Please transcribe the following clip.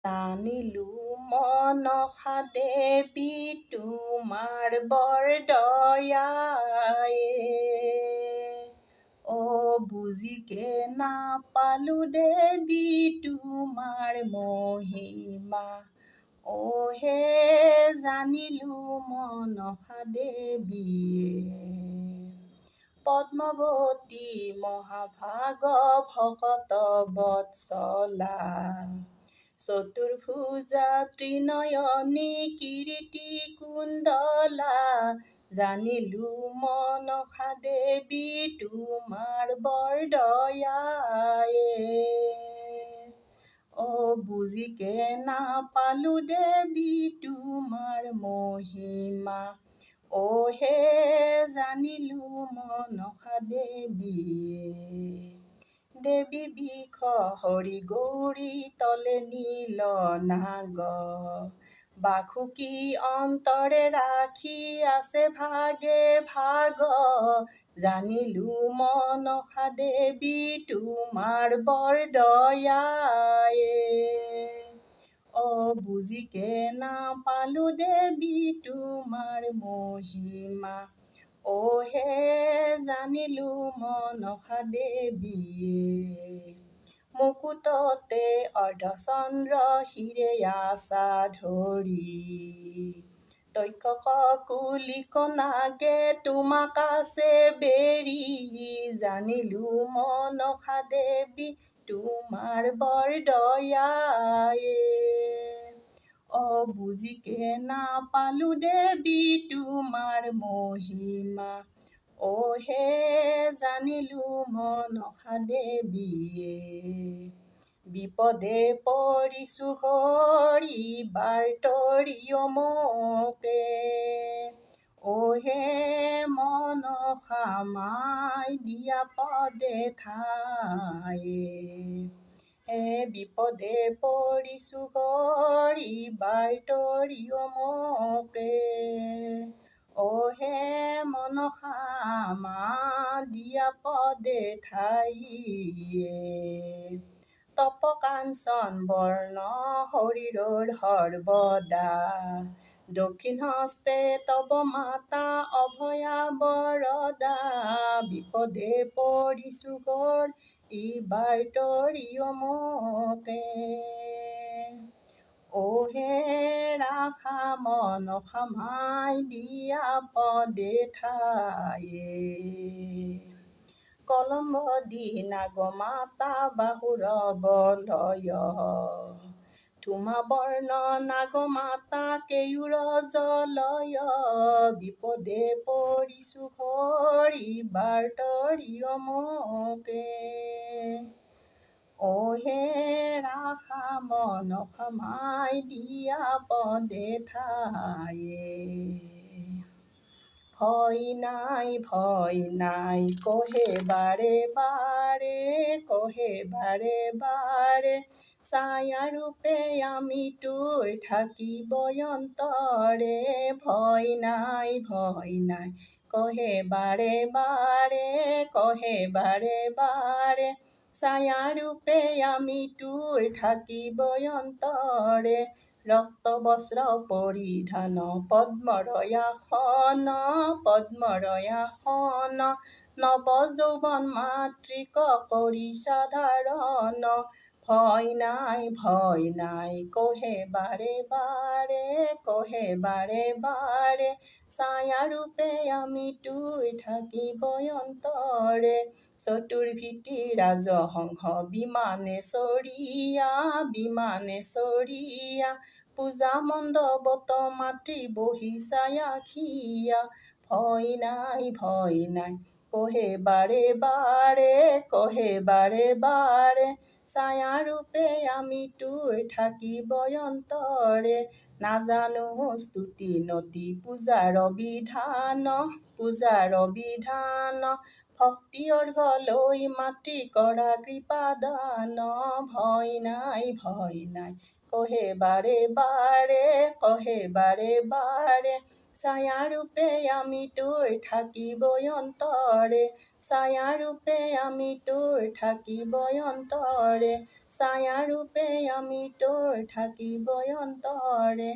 জানিলো মনসা দেৱী তোমাৰ বৰ দয়ায়ে, বুজিকে নাপালো দেৱী তোমাৰ মহিমা, হে জানিলো মনসা দেৱীয়ে। পদ্মৱতী মহাভাগ ভকত বৎসলা, চতুৰ্ভুজা ত্ৰিনয়নী কীৰ্তি কুণ্ডলা, জানিলো মনসা দেৱী তোমাৰ বৰ দয়ায়ে, বুজিকে নাপালো দেৱী তোমাৰ মহিমা, হে জানিলো মনসা দেৱীয়ে। দেৱী বিষ হৰি গৌৰী তলে নীল নাগ, বাসুকী অন্তৰে ৰাখি আছে ভাগে ভাগ, জানিলো মনসা দেৱী তোমাৰ বৰ দয়ায়ে, বুজিকে নাপালো দেৱী তোমাৰ মহিমা, হে জানিলো মনসা দেৱীয়ে। মুকুটতে অৰ্ধচন্দ্ৰ হিৰে আছা ধৰি, তক্ষক কুলিক নাগে তোমাক আছে বেৰি, জানিলো মনসা দেৱী তোমাৰ বৰ দয়ায়ে, বুজিকে নাপালো দেৱী তোমাৰ মহিমা, হে জানিলো মনসা দেৱীয়ে। বিপদে পৰিছো ঘৰি বাৰ্তৰি মোকে, হে মনসা মাই দিয়া পদে ঠায়ে, বিপদে পৰিছো ঘৰি বাৰ্তৰি মোকে, হে মনসা মা দিয়া পদে ঠাইয়ে। তপকাঞ্চন বৰ্ণ শৰীৰৰ সৰ্বদা, দক্ষিণ হস্তে তব মাতা অভয়া বৰদা, বিপদে পৰিছো ঘৰি বাৰ্তৰি মোকে, হে ৰাখা মনসা মাই দিয়া পদে ঠায়ে। কলম্বদি নাগমাতা বাহুৰ বলয়, ধুমা বৰ্ণ নাগমাতা কেয়ুৰ জলয়, বিপদে পৰিছো ঘৰি বাৰ্তৰি মোকে, হে ৰাখা মনসা মাই দিয়া পদে ঠায়ে। ভয় নাই কহে বাৰে বাৰে, কহে বাৰে বাৰে, ছায়া ৰূপে আমি তোৰ থাকিব অন্তৰে, ভয় নাই কহে বাৰে বাৰে, কহে বাৰে বাৰে, ছায়া ৰূপে আমি তোৰ থাকিব অন্তৰে, ৰক্ত বস্ত্ৰ পৰিধান পদ্মৰ আসন, পদ্মৰ আসন, নৱ যৌৱন মাতৃক কৰিছা ধাৰণ, ভয় নাই কহে বাৰে বাৰে, কহে বাৰে বাৰে, ছায়া ৰূপে আমি তোৰ থাকিব অন্তৰে, চতুৰ্ভীতি ৰাজহংস বিমানে চৰিয়া, বিমানে চৰিয়া, পূজা মণ্ডপত মাতৃ বহিছা আখিয়া, ভয় নাই কহে বাৰে বাৰে, কহে বাৰে বাৰে, ছায়া ৰূপে আমি তোৰ থাকিব অন্তৰে, নাজানো স্তুতি নতি পূজাৰ বিধান, পূজাৰ বিধান, ভক্তি অৰ্ঘ লৈ মাতৃ কৰা কৃপাদান, ভয় নাই কহে বাৰে বাৰে, কহে বাৰে বাৰে, ছায়াৰূপে আমি তোৰ থাকিবই অন্তৰে, ছায়াৰূপে আমি তোৰ থাকিবই অন্তৰে, ছায়াৰূপে আমি তোৰ থাকিবই অন্তৰে।